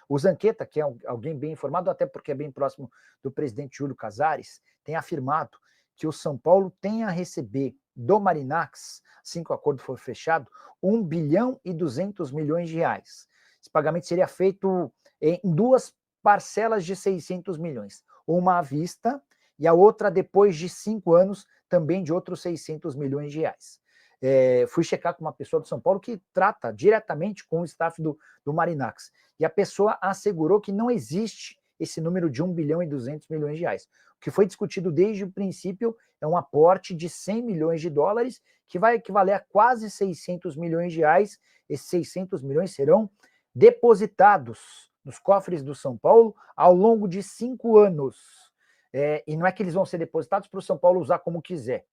O Zanqueta, que é alguém bem informado, até porque é bem próximo do presidente Júlio Casares, tem afirmado que o São Paulo tem a receber do Marinacks, assim que o acordo for fechado, 1 bilhão e 200 milhões de reais. Esse pagamento seria feito em duas parcelas de 600 milhões, uma à vista e a outra depois de 5 anos, também de outros 600 milhões de reais. Fui checar com uma pessoa do São Paulo que trata diretamente com o staff do Marinacks, e a pessoa assegurou que não existe esse número de 1 bilhão e 200 milhões de reais. O que foi discutido desde o princípio é um aporte de 100 milhões de dólares, que vai equivaler a quase 600 milhões de reais. Esses 600 milhões serão depositados nos cofres do São Paulo ao longo de 5 anos. E não é que eles vão ser depositados para o São Paulo usar como quiser.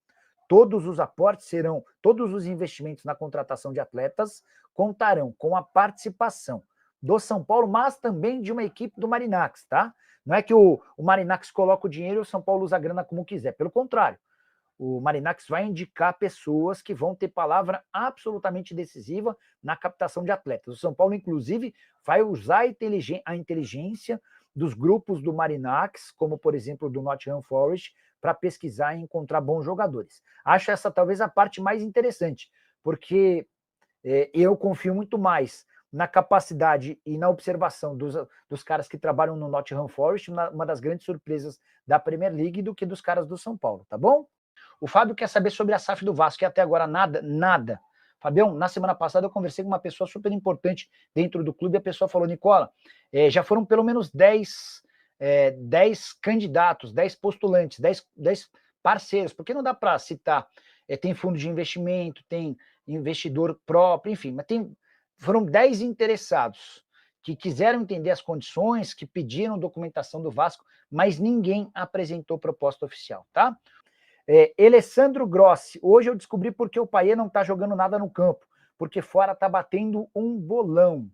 Todos os aportes serão, todos os investimentos na contratação de atletas contarão com a participação do São Paulo, mas também de uma equipe do Marinacks, tá? Não é que o Marinacks coloca o dinheiro e o São Paulo usa a grana como quiser. Pelo contrário, o Marinacks vai indicar pessoas que vão ter palavra absolutamente decisiva na captação de atletas. O São Paulo, inclusive, vai usar a inteligência dos grupos do Marinacks, como, por exemplo, do Nottingham Forest, para pesquisar e encontrar bons jogadores. Acho essa talvez a parte mais interessante, porque eu confio muito mais na capacidade e na observação dos caras que trabalham no Nottingham Forest, uma das grandes surpresas da Premier League, do que dos caras do São Paulo, tá bom? O Fábio quer saber sobre a SAF do Vasco, e até agora nada. Fabião, na semana passada eu conversei com uma pessoa super importante dentro do clube, e a pessoa falou, Nicola, já foram pelo menos 10 candidatos, 10 postulantes, 10 parceiros, porque não dá para citar, tem fundo de investimento, tem investidor próprio, enfim, mas foram 10 interessados que quiseram entender as condições, que pediram documentação do Vasco, mas ninguém apresentou proposta oficial, tá? Alessandro Grossi, hoje eu descobri porque o Payet não está jogando nada no campo, porque fora está batendo um bolão.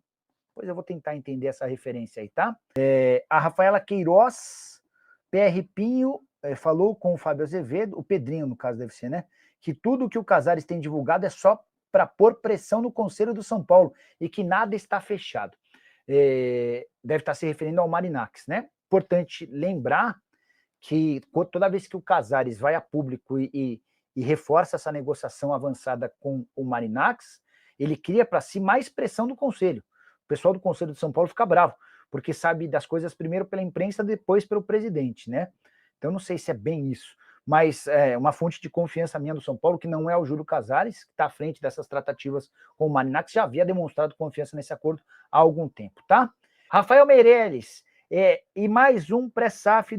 Pois eu vou tentar entender essa referência aí, tá? A Rafaela Queiroz, PR Pinho, falou com o Fábio Azevedo, o Pedrinho, no caso, deve ser, né? Que tudo que o Casares tem divulgado é só para pôr pressão no Conselho do São Paulo e que nada está fechado. Deve estar se referindo ao Marinacks, né? Importante lembrar que toda vez que o Casares vai a público e reforça essa negociação avançada com o Marinacks, ele cria para si mais pressão do Conselho. O pessoal do Conselho de São Paulo fica bravo, porque sabe das coisas primeiro pela imprensa, depois pelo presidente, né? Então, não sei se é bem isso, mas uma fonte de confiança minha do São Paulo, que não é o Júlio Casares, que está à frente dessas tratativas com o Marinacks, já havia demonstrado confiança nesse acordo há algum tempo, tá? Rafael Meirelles, e mais um pré-SAF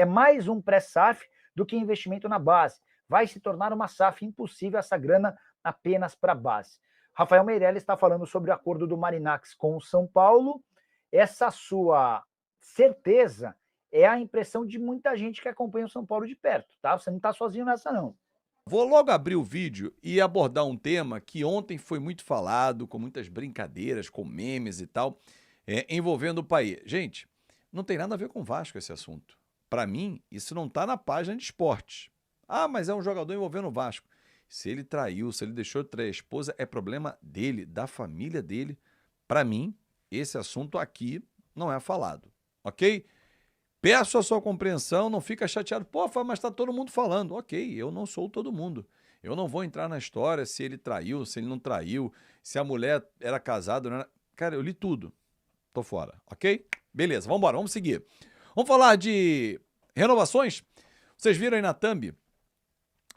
mais um pré-SAF do que investimento na base. Vai se tornar uma SAF impossível essa grana apenas para a base. Rafael Meirelles está falando sobre o acordo do Marinacks com o São Paulo. Essa sua certeza é a impressão de muita gente que acompanha o São Paulo de perto, tá? Você não está sozinho nessa, não. Vou logo abrir o vídeo e abordar um tema que ontem foi muito falado, com muitas brincadeiras, com memes e tal, envolvendo o Payet. Gente, não tem nada a ver com o Vasco esse assunto. Para mim, isso não está na página de esportes. Ah, mas é um jogador envolvendo o Vasco. Se ele traiu, se ele deixou de trair a esposa, é problema dele, da família dele. Para mim, esse assunto aqui não é falado, ok? Peço a sua compreensão, não fica chateado. Pô, mas está todo mundo falando. Ok, eu não sou todo mundo. Eu não vou entrar na história se ele traiu, se ele não traiu, se a mulher era casada. Não era... Cara, eu li tudo. Tô fora, ok? Beleza, vamos embora, vamos seguir. Vamos falar de renovações? Vocês viram aí na thumb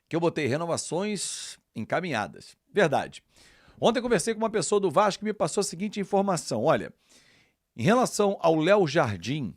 que eu botei renovações encaminhadas. Verdade. Ontem eu conversei com uma pessoa do Vasco que me passou a seguinte informação. Olha, em relação ao Léo Jardim,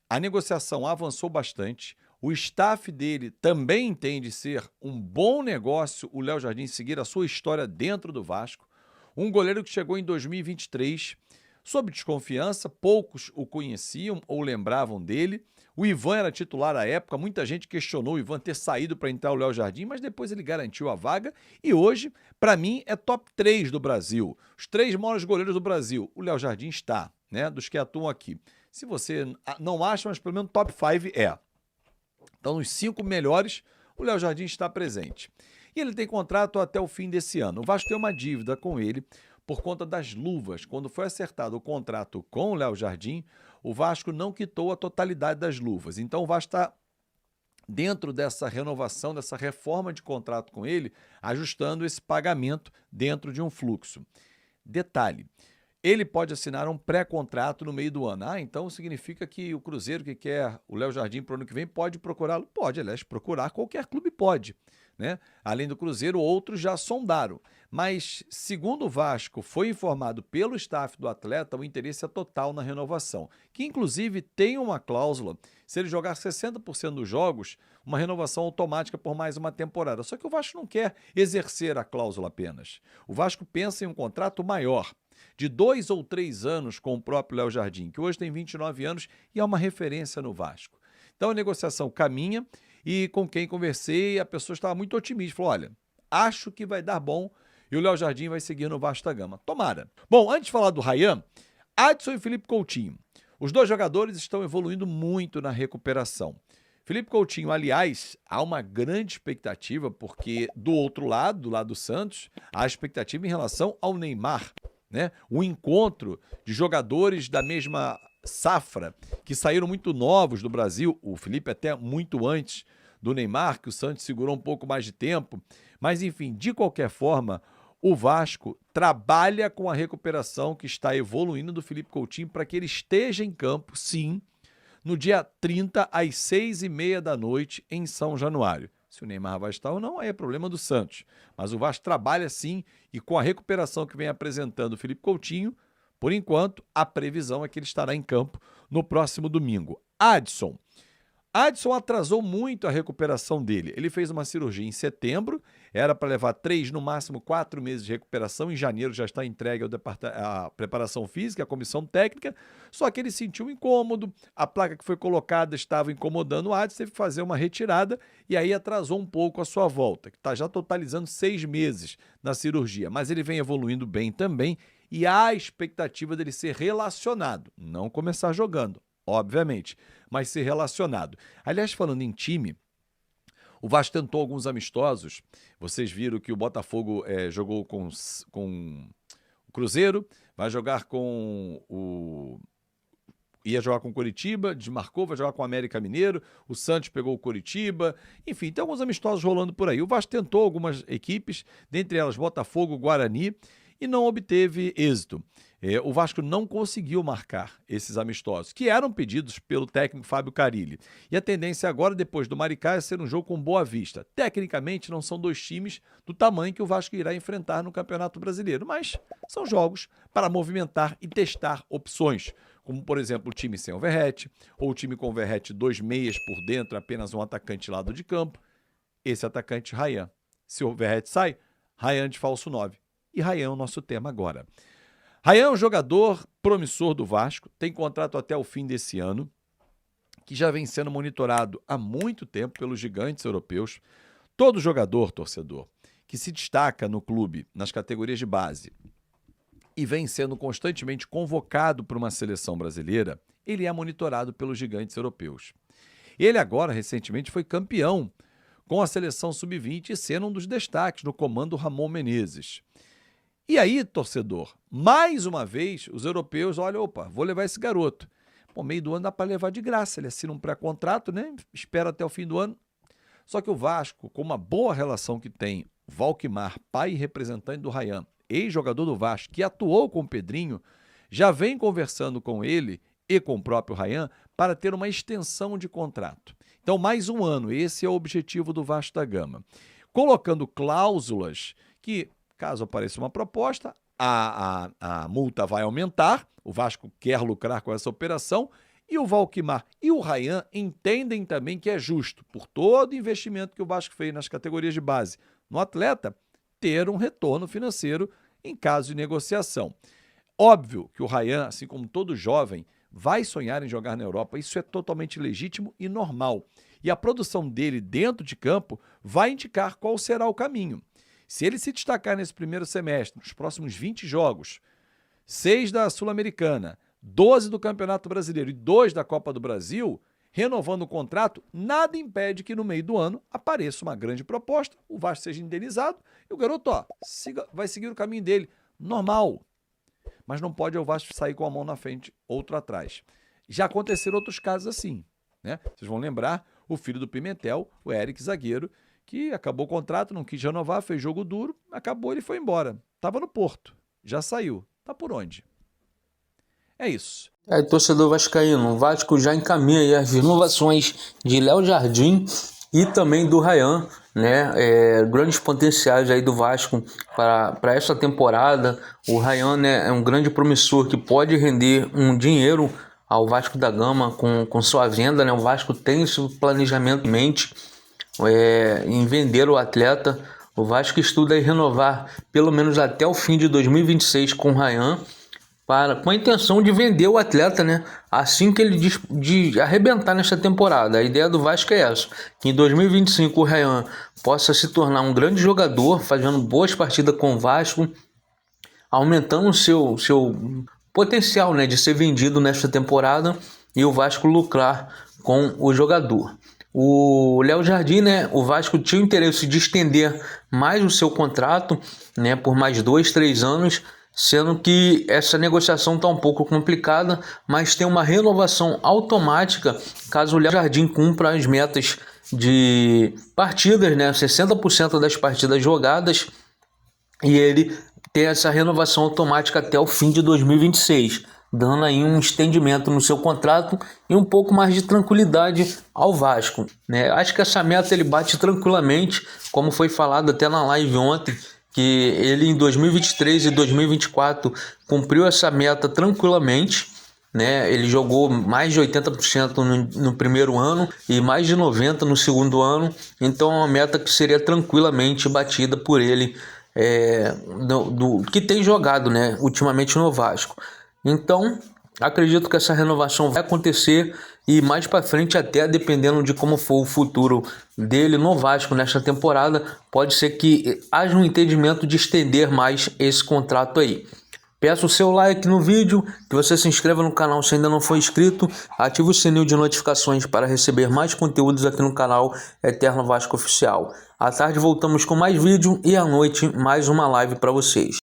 a negociação avançou bastante. O staff dele também entende ser um bom negócio o Léo Jardim seguir a sua história dentro do Vasco. Um goleiro que chegou em 2023 sob desconfiança, poucos o conheciam ou lembravam dele. O Ivan era titular à época, muita gente questionou o Ivan ter saído para entrar o Léo Jardim, mas depois ele garantiu a vaga e hoje, para mim, é top 3 do Brasil. Os 3 maiores goleiros do Brasil, o Léo Jardim está, né, dos que atuam aqui. Se você não acha, mas pelo menos top 5 é. Então, nos 5 melhores, o Léo Jardim está presente. E ele tem contrato até o fim desse ano. O Vasco tem uma dívida com ele por conta das luvas. Quando foi acertado o contrato com o Léo Jardim, o Vasco não quitou a totalidade das luvas. Então o Vasco está dentro dessa renovação, dessa reforma de contrato com ele, ajustando esse pagamento dentro de um fluxo. Detalhe, ele pode assinar um pré-contrato no meio do ano. Então significa que o Cruzeiro que quer o Léo Jardim para o ano que vem pode procurá-lo? Pode, aliás, procurar qualquer clube pode, né? Além do Cruzeiro, outros já sondaram. Mas, segundo o Vasco, foi informado pelo staff do atleta, o interesse é total na renovação, que inclusive tem uma cláusula, se ele jogar 60% dos jogos, uma renovação automática por mais uma temporada. Só que o Vasco não quer exercer a cláusula apenas. O Vasco pensa em um contrato maior, de 2 ou 3 anos com o próprio Léo Jardim, que hoje tem 29 anos e é uma referência no Vasco. Então a negociação caminha e com quem conversei, a pessoa estava muito otimista. Falou, olha, acho que vai dar bom e o Léo Jardim vai seguir no Vasco da Gama. Tomara. Bom, antes de falar do Rayan, Adson e Felipe Coutinho. Os dois jogadores estão evoluindo muito na recuperação. Felipe Coutinho, aliás, há uma grande expectativa, porque do outro lado, do lado do Santos, há expectativa em relação ao Neymar, né? O encontro de jogadores da mesma safra, que saíram muito novos do Brasil, o Felipe até muito antes do Neymar, que o Santos segurou um pouco mais de tempo, mas enfim, de qualquer forma, o Vasco trabalha com a recuperação que está evoluindo do Felipe Coutinho para que ele esteja em campo, sim, no dia 30 às 6h30 da noite em São Januário. Se o Neymar vai estar ou não, aí é problema do Santos. Mas o Vasco trabalha sim e com a recuperação que vem apresentando o Felipe Coutinho, por enquanto, a previsão é que ele estará em campo no próximo domingo. Adson atrasou muito a recuperação dele. Ele fez uma cirurgia em setembro, era para levar 3, no máximo 4 meses de recuperação. Em janeiro já está entregue à preparação física, à comissão técnica, só que ele sentiu um incômodo, a placa que foi colocada estava incomodando o Adson, teve que fazer uma retirada e aí atrasou um pouco a sua volta, que está já totalizando 6 meses na cirurgia, mas ele vem evoluindo bem também e há a expectativa dele ser relacionado, não começar jogando, obviamente, mas ser relacionado. Aliás, falando em time, o Vasco tentou alguns amistosos. Vocês viram que o Botafogo jogou com o Cruzeiro, vai jogar com o... Ia jogar com o Coritiba, desmarcou, vai jogar com o América Mineiro, o Santos pegou o Coritiba, enfim, tem alguns amistosos rolando por aí. O Vasco tentou algumas equipes, dentre elas Botafogo, Guarani, e não obteve êxito. O Vasco não conseguiu marcar esses amistosos, que eram pedidos pelo técnico Fábio Carille. E a tendência agora, depois do Maricá, é ser um jogo com Boa Vista. Tecnicamente, não são dois times do tamanho que o Vasco irá enfrentar no Campeonato Brasileiro, mas são jogos para movimentar e testar opções, como, por exemplo, o time sem o Verratti, ou o time com o Verratti 2 meias por dentro, apenas um atacante lado de campo. Esse atacante, Rayan. Se o Verratti sai, Rayan de falso 9. E Rayan é o nosso tema agora. Rayan é um jogador promissor do Vasco, tem contrato até o fim desse ano, que já vem sendo monitorado há muito tempo pelos gigantes europeus. Todo jogador, torcedor, que se destaca no clube, nas categorias de base, e vem sendo constantemente convocado para uma seleção brasileira, ele é monitorado pelos gigantes europeus. Ele agora, recentemente, foi campeão com a seleção sub-20 sendo um dos destaques no comando Ramon Menezes. E aí, torcedor, mais uma vez, os europeus olham, opa, vou levar esse garoto. Pô, meio do ano dá para levar de graça, ele assina um pré-contrato, né? Espera até o fim do ano. Só que o Vasco, com uma boa relação que tem, Valquimar, pai e representante do Rayan, ex-jogador do Vasco, que atuou com o Pedrinho, já vem conversando com ele e com o próprio Rayan para ter uma extensão de contrato. Então, mais um ano, esse é o objetivo do Vasco da Gama. Colocando cláusulas que, caso apareça uma proposta, a multa vai aumentar, o Vasco quer lucrar com essa operação, e o Valquimar e o Rayan entendem também que é justo, por todo o investimento que o Vasco fez nas categorias de base no atleta, ter um retorno financeiro em caso de negociação. Óbvio que o Rayan, assim como todo jovem, vai sonhar em jogar na Europa, isso é totalmente legítimo e normal. E a produção dele dentro de campo vai indicar qual será o caminho. Se ele se destacar nesse primeiro semestre, nos próximos 20 jogos, 6 da Sul-Americana, 12 do Campeonato Brasileiro e 2 da Copa do Brasil, renovando o contrato, nada impede que no meio do ano apareça uma grande proposta, o Vasco seja indenizado e o garoto vai seguir o caminho dele. Normal. Mas não pode o Vasco sair com a mão na frente, outro atrás. Já aconteceram outros casos assim, né? Vocês vão lembrar o filho do Pimentel, o Eric, zagueiro, que acabou o contrato, não quis renovar, fez jogo duro, acabou, ele foi embora. Tava no Porto, já saiu. Tá por onde? É isso. Torcedor vascaíno, o Vasco já encaminha aí as renovações de Léo Jardim e também do Ryan, né? Grandes potenciais aí do Vasco para essa temporada. O Ryan, né, é um grande promissor que pode render um dinheiro ao Vasco da Gama com sua venda, né? O Vasco tem esse planejamento em mente, em vender o atleta. O Vasco estuda em renovar pelo menos até o fim de 2026 com o Ryan, com a intenção de vender o atleta, né? Assim que ele de arrebentar nesta temporada. A ideia do Vasco é essa: que em 2025 o Ryan possa se tornar um grande jogador, fazendo boas partidas com o Vasco, aumentando o seu potencial, né, de ser vendido nesta temporada, e o Vasco lucrar com o jogador. O Léo Jardim, né, o Vasco tinha o interesse de estender mais o seu contrato, né, por mais 2-3 anos, sendo que essa negociação está um pouco complicada, mas tem uma renovação automática caso o Léo Jardim cumpra as metas de partidas, né, 60% das partidas jogadas, e ele tem essa renovação automática até o fim de 2026, dando aí um estendimento no seu contrato e um pouco mais de tranquilidade ao Vasco, né? Acho que essa meta ele bate tranquilamente, como foi falado até na live ontem, que ele em 2023 e 2024 cumpriu essa meta tranquilamente, né? Ele jogou mais de 80% no primeiro ano e mais de 90% no segundo ano, então é uma meta que seria tranquilamente batida por ele, que tem jogado, né, ultimamente no Vasco. Então acredito que essa renovação vai acontecer, e mais para frente, até dependendo de como for o futuro dele no Vasco nesta temporada, pode ser que haja um entendimento de estender mais esse contrato aí. Peço o seu like no vídeo, que você se inscreva no canal se ainda não for inscrito, ative o sininho de notificações para receber mais conteúdos aqui no canal Eterno Vasco Oficial. À tarde voltamos com mais vídeo e à noite mais uma live para vocês.